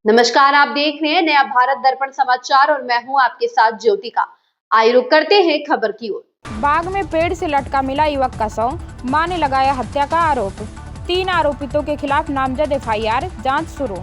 नमस्कार, आप देख रहे हैं नया भारत दर्पण समाचार और मैं हूं आपके साथ ज्योतिका। आइए रुक करते हैं खबर की ओर। बाग में पेड़ से लटका मिला युवक का शव, मां ने लगाया हत्या का आरोप। 3 आरोपितों के खिलाफ नामजद एफआईआर, जांच शुरू।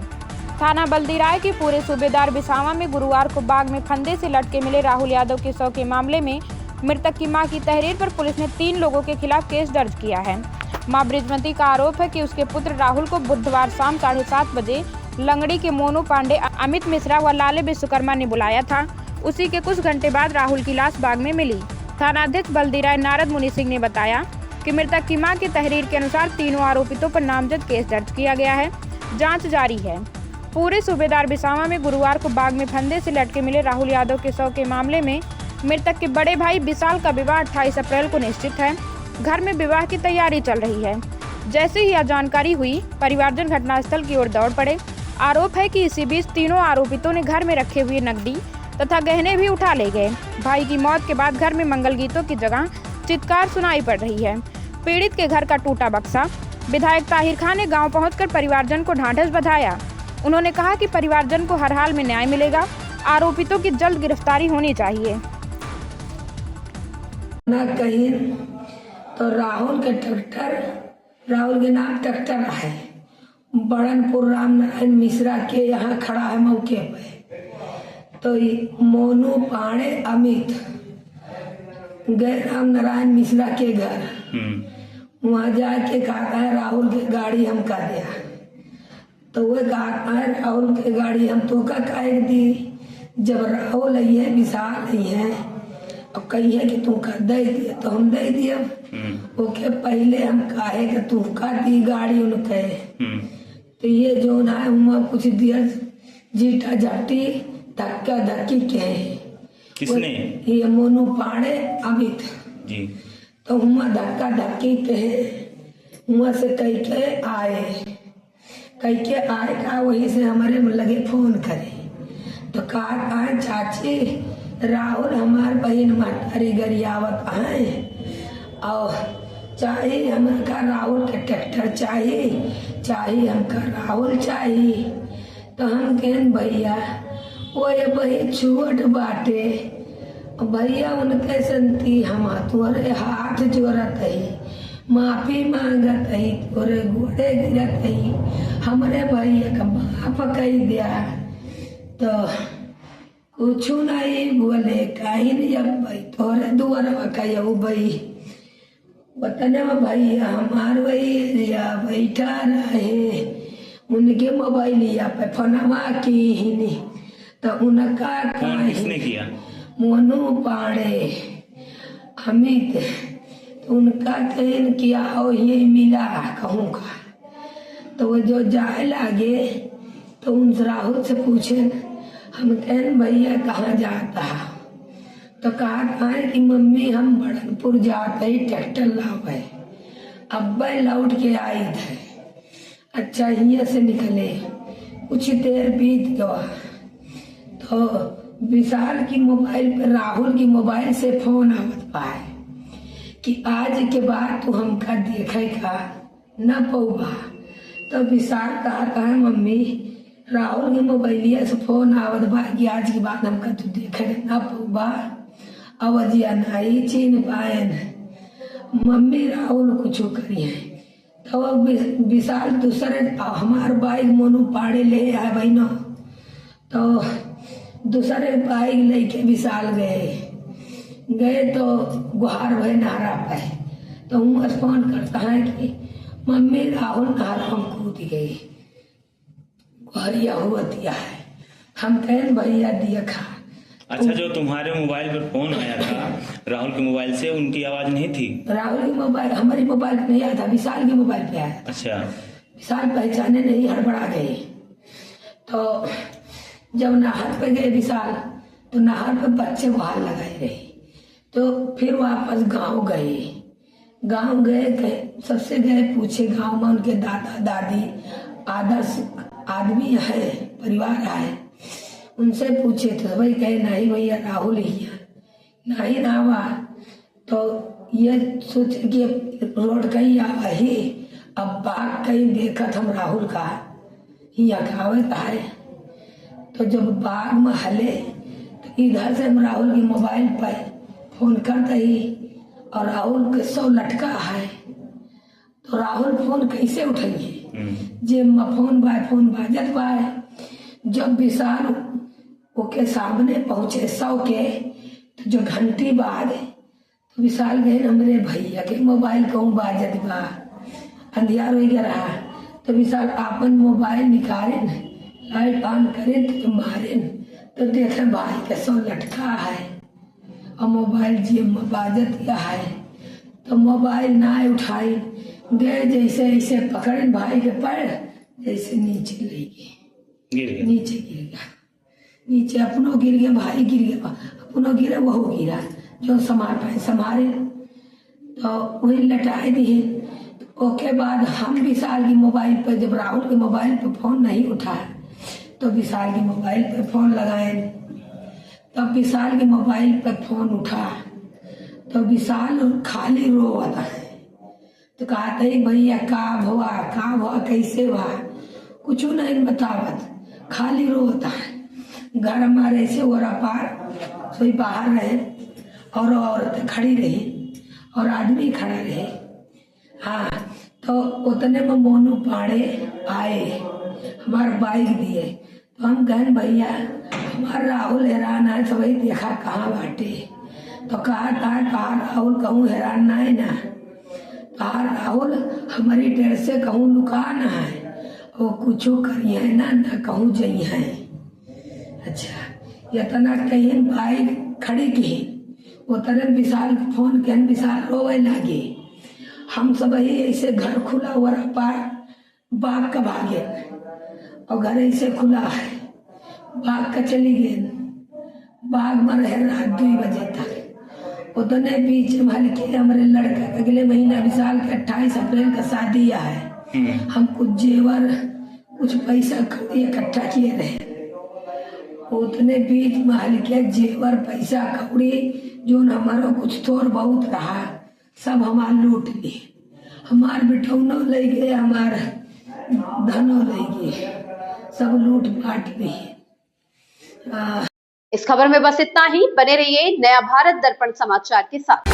थाना बल्दीराय के पूरे सूबेदार बिसावा में गुरुवार को बाग में फंदे से लटके मिले राहुल यादव के शव के मामले में मृतक की मां की तहरीर पर पुलिस ने 3 लोगों के खिलाफ केस दर्ज किया है। मां बृजमती का आरोप है कि उसके पुत्र राहुल को बुधवार शाम 7:30 बजे लंगड़ी के मोनू पांडे, अमित मिश्रा व लाले विश्वकर्मा ने बुलाया था। उसी के कुछ घंटे बाद राहुल की लाश बाग में मिली। थानाध्यक्ष बल्दीराय नारद मुनि सिंह ने बताया कि मृतक की मां की तहरीर के अनुसार तीनों आरोपितों पर नामजद केस दर्ज किया गया है, जांच जारी है। पूरे सूबेदार बिसावा में गुरुवार को बाग में फंदे से लटके मिले राहुल यादव के शव के मामले में मृतक के बड़े भाई विशाल का विवाह 28 अप्रैल को निश्चित है। घर में विवाह की तैयारी चल रही है। जैसे ही यह जानकारी हुई, परिवारजन घटनास्थल की ओर दौड़ पड़े। आरोप है कि इसी बीच तीनों आरोपितों ने घर में रखे हुए नकदी तथा गहने भी उठा ले गए। भाई की मौत के बाद घर में मंगल गीतों की जगह चित्कार सुनाई पड़ रही है। पीड़ित के घर का टूटा बक्सा। विधायक ताहिर खान ने गांव पहुंचकर परिवारजन को ढांढस बंधाया। उन्होंने कहा कि परिवारजन को हर हाल में न्याय मिलेगा। आरोपितों की जल्द गिरफ्तारी होनी चाहिए। ना कहीं तो राहुल के नाम ट्रैक्टर है। बड़नपुर राम नारायण मिश्रा के यहाँ खड़ा है मौके पे। तो मोनू पांडे अमित गए राम नारायण मिश्रा के घर। वहाँ जाके कहता है राहुल की गाड़ी हम का दिया। तो वह कहता है राहुल की गाड़ी हम तो का काहे दी। जब राहुल आई है, विशाल आई है और कही है कि तुम का दे दिया तो हम दे दिया। ओके, पहले हम काहे कि तुम का दी गाड़ी उनके। तो ये जो ना है उमा कुछ दिया जीटा जाटी धक्का धक्की के। किसने? ये मोनू पांडे अमित जी। तो उमा धक्का धक्की के उमा से कह के आए का वही से हमारे लगे फोन करे। तो कहा चाची राहुल हमार बहन मटारी गरियावत है और चाहिए हमका राहुल के ट्रैक्टर चाहिए हमका राहुल चाहिए। तो हम कहन भैया वो ये बही छुअट बाटे भैया उनके संती हम तोरे हाथ जोड़त है, माफी मांगत है, तोरे गोड़े गिरत है, हमारे भैया का माफ कही दिया। तो कुछ नहीं बोले कहीं नहीं। अब भाई तोरे दुआर कहू भाई बतने में भैया हमार भैया बैठा रहे उनके मोबाइलिया पे फोनवा की। तो उनका किसने किया? मोनू पांडे अमित। तो उनका कहन किया और ये मिला कहूँ का। तो वो जो जाए लागे तो उन राहुल से पूछे हम कहन भैया कहाँ जाता। तो कहा है कि मम्मी हम बड़नपुर जाते ही ट्रैक्टर लावे। अब्बा लौट के आई थे। अच्छा यहाँ से निकले, कुछ देर बीत गया तो विशाल की मोबाइल पे राहुल की मोबाइल से फोन आवत पाए कि आज के बाद तू हमका देखेगा न पौबा। तो विशाल कहा है मम्मी राहुल की मोबाइलिया से फोन आवत बा कि आज के बाद हमका तू देखेगा न पौबा। अवजिया नहीं चीन पाए मम्मी राहुल कुछ करिए। तो विशाल दूसरे हमार बाइक मोनू पाड़े ले आए बहनों। तो दूसरे बाइक लेके विशाल गए तो गुहार भय नारा पे। तो हम फोन करता है कि मम्मी राहुल नारा हम कूद गए गुहरिया हुआ दिया है। हम कहें भैया दिया खा। अच्छा, जो तुम्हारे मोबाइल पर फोन आया था राहुल के मोबाइल से, उनकी आवाज नहीं थी? राहुल की मोबाइल हमारी मोबाइल पे नहीं आया था, विशाल के मोबाइल पे आया। अच्छा। विशाल पहचाने नहीं, हड़बड़ा गए। तो जब नहर पे गए विशाल तो नहर पे बच्चे गुहार लगाए रहे। तो फिर वापस गांव गए सबसे गए पूछे गांव में उनके दादा दादी आदर्श आदमी है, परिवार है, उनसे पूछे तो भाई कहे नहीं भैया राहुल ही है नहीं नावा। तो ये सोचे कि रोड कहीं आवा ही, अब बाग कहीं देखत हम राहुल का ही खावे का है तो जब बाग में हले तो इधर से हम राहुल के मोबाइल पर फोन करते ही और राहुल के 100 लटका है, तो राहुल फोन कैसे उठाइए? जे फोन बाजत बा। जब विशाल ओके सामने पहुंचे 100 के, तो जो घंटी बाद तो विशाल गए हमरे भैया के मोबाइल कहूँ बाजत बा, अंधियार हो गया रहा। तो विशाल अपन मोबाइल निकाले, लाइट ऑन करे तो मारे, तो देखे भाई के 100 लटका है और मोबाइल जेब में बाजत या है। तो मोबाइल ना उठाई, गए जैसे ऐसे पकड़े भाई के पैर, जैसे नीचे ले गए, नीचे गिर गया, नीचे अपनों गिर गया, भाई गिर गया, अपनों गिरा वो गिरा, जो संभाल पाए संभाले, तो वही लटाए दिए। तो ओके बाद हम विशाल की मोबाइल पर, जब राहुल के मोबाइल पर फोन नहीं उठा तो विशाल की मोबाइल पर फोन लगाए, तब विशाल के मोबाइल पर फोन उठा तो विशाल खाली रोता है। तो कहते ही भैया का हुआ कैसे हुआ, कुछ नहीं बतावत, खाली रोता है। घर हमारे से ओरा पार सोई बाहर रहे और औरत खड़ी रही और आदमी खड़ा रहे। हाँ, तो उतने में मोनू पाड़े आए, हमारे बाइक दिए, तो हम कहें भैया हमारा राहुल हैरान है, तो वही देखा कहाँ बाटे, तो कहा राहुल कहूँ हैरान ना है ना, कहा राहुल हमारी डर से कहूँ लुकाना है, वो कुछ करिए ना ना कहूँ जाइए है। अच्छा, इतना कहीं बाइक खड़ी की, उतने विशाल फोन के विशाल रोवे लगे। हम सब ही ऐसे घर खुला हुआ पार बाग का भागे, और घर ऐसे खुला है, बाग का चली गए, बाग में रहे रात 2 बजे तक। उतने बीच में हल्के हमारे लड़का अगले महीना विशाल के 28 अप्रैल का शादी है। हम कुछ जेवर कुछ पैसा इकट्ठा किए रहे, उतने बीच में हल्के जेवर पैसा कौड़ी जो हमारा कुछ थोड़ बहुत रहा सब हमार लूट लिए, हमार बिठौनो ले गए, हमार धनो ले गए, सब लूट बांट लिए। इस खबर में बस इतना ही। बने रहिए नया भारत दर्पण समाचार के साथ।